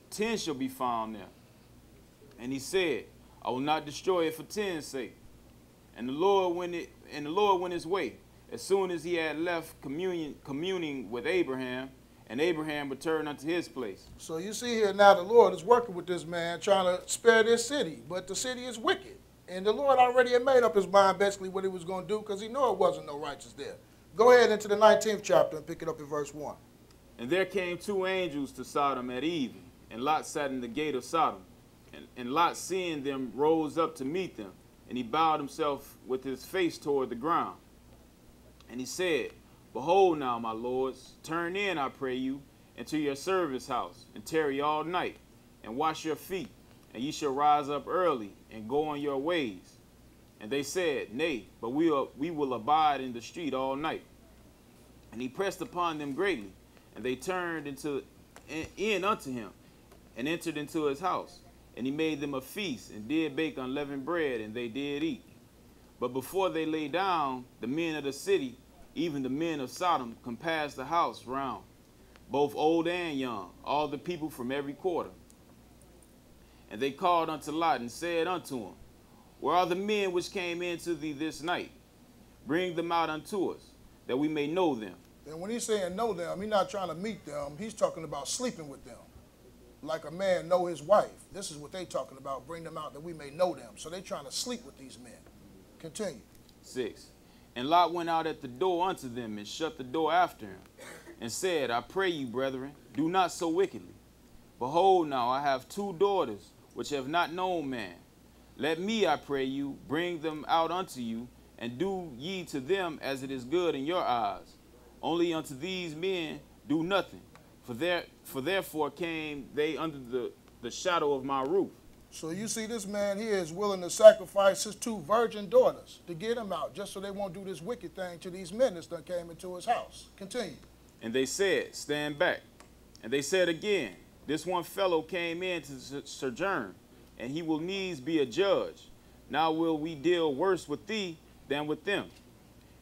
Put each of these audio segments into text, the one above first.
10 shall be found there. And he said, I will not destroy it for 10's sake. And the Lord went his way. As soon as he had left communing with Abraham, and Abraham returned unto his place. So you see here now the Lord is working with this man, trying to spare this city. But the city is wicked. And the Lord already had made up his mind basically what he was going to do, because he knew it wasn't no righteous there. Go ahead into the 19th chapter and pick it up in verse 1. And there came 2 angels to Sodom at even, and Lot sat in the gate of Sodom. And Lot, seeing them, rose up to meet them, and he bowed himself with his face toward the ground. And he said, Behold now, my lords, turn in, I pray you, into your servant's house, and tarry all night, and wash your feet, and ye shall rise up early, and go on your ways. And they said, Nay, but we will abide in the street all night. And he pressed upon them greatly, and they turned in unto him, and entered into his house. And he made them a feast, and did bake unleavened bread, and they did eat. But before they lay down, the men of the city, even the men of Sodom, compassed the house round, both old and young, all the people from every quarter. And they called unto Lot, and said unto him, Where are the men which came into thee this night? Bring them out unto us, that we may know them. And when he's saying know them, he's not trying to meet them. He's talking about sleeping with them. Like a man know his wife. This is what they talking about. Bring them out that we may know them. So they trying to sleep with these men. Continue. 6. And Lot went out at the door unto them, and shut the door after him, and said, I pray you, brethren, do not so wickedly. Behold, now I have 2 daughters, which have not known man. Let me, I pray you, bring them out unto you, and do ye to them as it is good in your eyes. Only unto these men do nothing, for therefore came they under the shadow of my roof. So you see this man here is willing to sacrifice his 2 virgin daughters to get them out, just so they won't do this wicked thing to these men that done came into his house. Continue. And they said, Stand back. And they said again, This one fellow came in to sojourn, and he will needs be a judge. Now will we deal worse with thee than with them.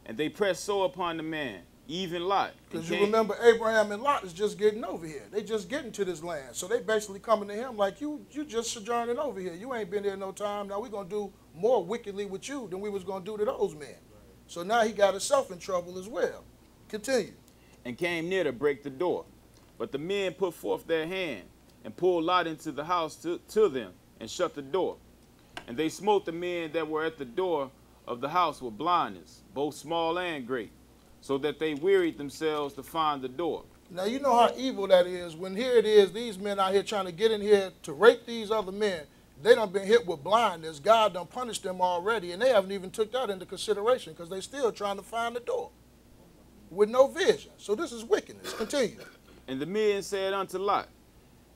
And they pressed so upon the man, even Lot. Because you remember Abraham and Lot is just getting over here. They just getting to this land. So they basically coming to him like, you just sojourning over here. You ain't been here no time. Now we're going to do more wickedly with you than we was going to do to those men. So now he got himself in trouble as well. Continue. And came near to break the door. But the men put forth their hand, and pulled Lot into the house to them, and shut the door. And they smote the men that were at the door of the house with blindness, both small and great, so that they wearied themselves to find the door. Now you know how evil that is when here it is, these men out here trying to get in here to rape these other men. They done been hit with blindness. God done punished them already, and they haven't even took that into consideration because they still trying to find the door with no vision. So this is wickedness. Continue. And the men said unto Lot,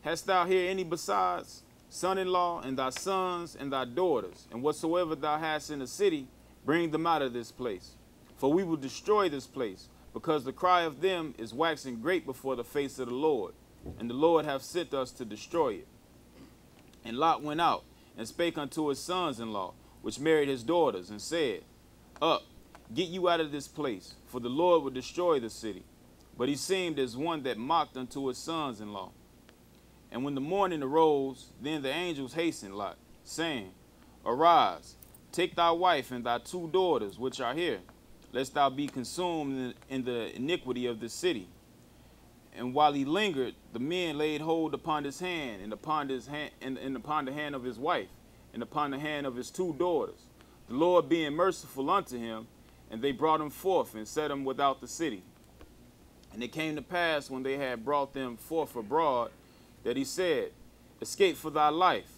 Hast thou here any besides son-in-law, and thy sons, and thy daughters, and whatsoever thou hast in the city, bring them out of this place. For we will destroy this place, because the cry of them is waxing great before the face of the Lord, and the Lord hath sent us to destroy it. And Lot went out, and spake unto his sons-in-law, which married his daughters, and said, Up, get you out of this place, for the Lord will destroy the city. But he seemed as one that mocked unto his sons-in-law. And when the morning arose, then the angels hastened Lot, saying, Arise, take thy wife and thy 2 daughters which are here, lest thou be consumed in the iniquity of this city. And while he lingered, the men laid hold upon his hand, and upon his hand, and upon the hand of his wife, and upon the hand of his 2 daughters, the Lord being merciful unto him, and they brought him forth and set him without the city. And it came to pass, when they had brought them forth abroad, that he said, Escape for thy life,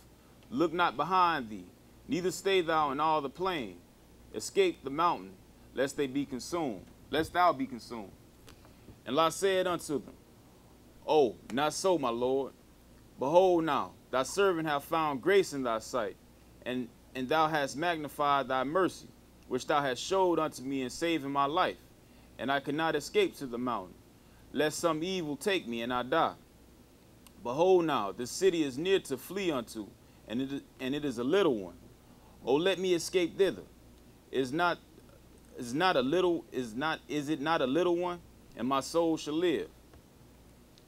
look not behind thee, neither stay thou in all the plain. Escape the mountain, lest they be consumed, lest thou be consumed. And Lot said unto them, Oh, not so, my lord. Behold now, thy servant hath found grace in thy sight, and thou hast magnified thy mercy, which thou hast showed unto me in saving my life. And I cannot escape to the mountain, lest some evil take me and I die. Behold now, the city is near to flee unto, and it is a little one. Oh, let me escape thither. Is it not a little one, and my soul shall live?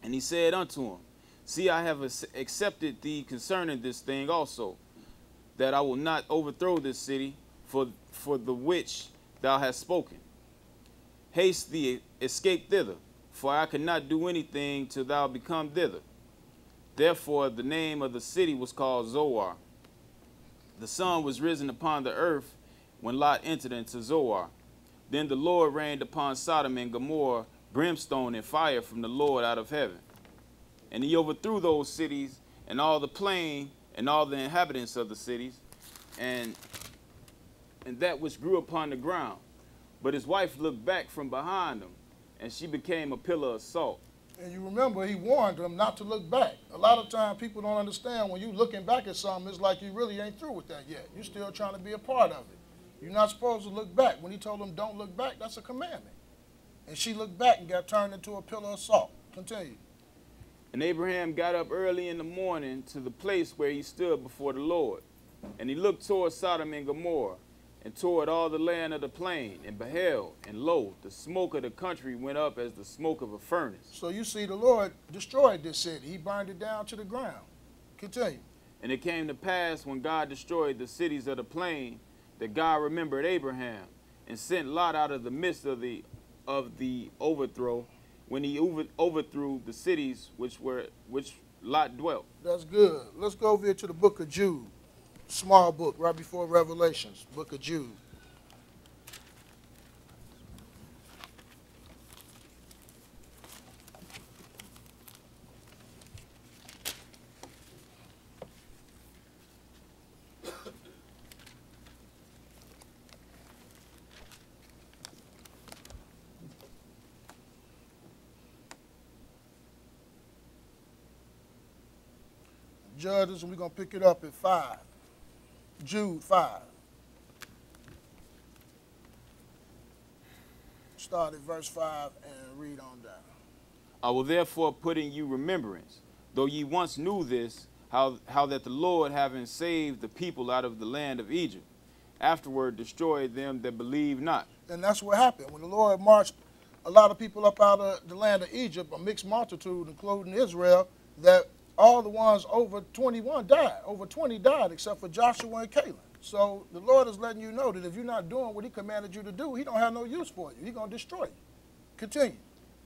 And he said unto him, See, I have accepted thee concerning this thing also, that I will not overthrow this city for the which thou hast spoken. Haste thee, escape thither, for I cannot do anything till thou become thither. Therefore the name of the city was called Zoar. The sun was risen upon the earth when Lot entered into Zoar. Then the Lord rained upon Sodom and Gomorrah brimstone and fire from the Lord out of heaven. And he overthrew those cities and all the plain and all the inhabitants of the cities, and that which grew upon the ground. But his wife looked back from behind him, and she became a pillar of salt. And you remember, he warned them not to look back. A lot of times people don't understand when you're looking back at something, it's like you really ain't through with that yet. You're still trying to be a part of it. You're not supposed to look back. When he told them don't look back, that's a commandment. And she looked back and got turned into a pillar of salt. Continue. And Abraham got up early in the morning to the place where he stood before the Lord. And he looked toward Sodom and Gomorrah, and toward all the land of the plain, and beheld, and lo, the smoke of the country went up as the smoke of a furnace. So you see, the Lord destroyed this city. He burned it down to the ground. Continue. And it came to pass, when God destroyed the cities of the plain, that God remembered Abraham, and sent Lot out of the midst of the overthrow, when he overthrew the cities which Lot dwelt. That's good. Let's go over here to the book of Jude. Small book, right before Revelations, book of Jude. Judges, and we're going to pick it up at 5. Jude 5. Start at verse 5 and read on down. I will therefore put in you remembrance, though ye once knew this, how that the Lord, having saved the people out of the land of Egypt, afterward destroyed them that believed not. And that's what happened. When the Lord marched a lot of people up out of the land of Egypt, a mixed multitude, including Israel, that all the ones over 21 died. Over 20 died except for Joshua and Caleb. So the Lord is letting you know that if you're not doing what he commanded you to do, he don't have no use for you. He's going to destroy you. Continue.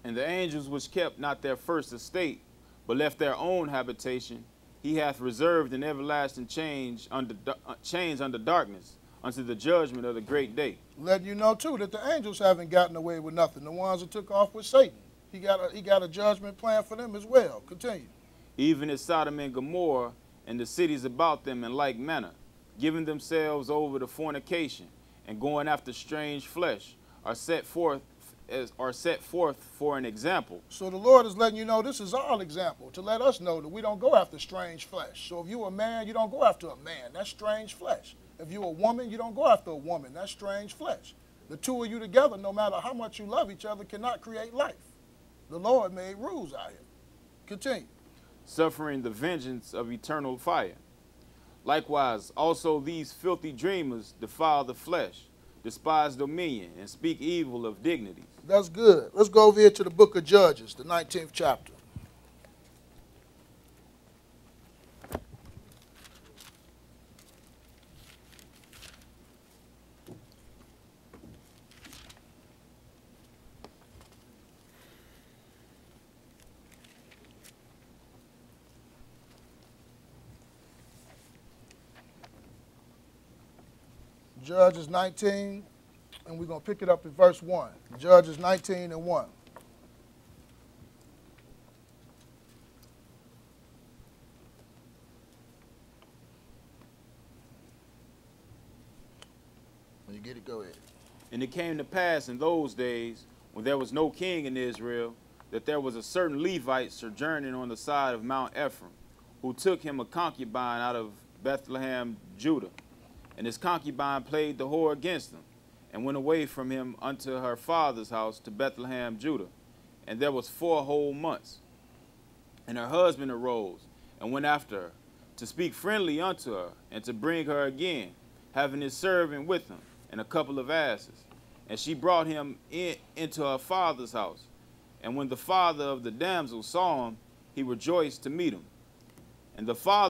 And the angels which kept not their first estate, but left their own habitation, he hath reserved in everlasting chains under darkness, unto the judgment of the great day. Letting you know, too, that the angels haven't gotten away with nothing. The ones that took off with Satan. He got a judgment plan for them as well. Continue. Even as Sodom and Gomorrah and the cities about them in like manner, giving themselves over to fornication and going after strange flesh, are set forth for an example. So the Lord is letting you know this is our example, to let us know that we don't go after strange flesh. So if you're a man, you don't go after a man. That's strange flesh. If you're a woman, you don't go after a woman. That's strange flesh. The two of you together, no matter how much you love each other, cannot create life. The Lord made rules out here. Continue. Suffering the vengeance of eternal fire. Likewise, also these filthy dreamers defile the flesh, despise dominion, and speak evil of dignities. That's good. Let's go over here to the book of Judges, the 19th chapter. Judges 19, and we're going to pick it up at verse 1. Judges 19 and 1. When you get it, go ahead. And it came to pass in those days, when there was no king in Israel, that there was a certain Levite sojourning on the side of Mount Ephraim, who took him a concubine out of Bethlehem, Judah. And his concubine played the whore against him, and went away from him unto her father's house to Bethlehem, Judah. And there was 4 whole months. And her husband arose, and went after her, to speak friendly unto her, and to bring her again, having his servant with him, and a couple of asses. And she brought him into her father's house. And when the father of the damsel saw him, he rejoiced to meet him. And the father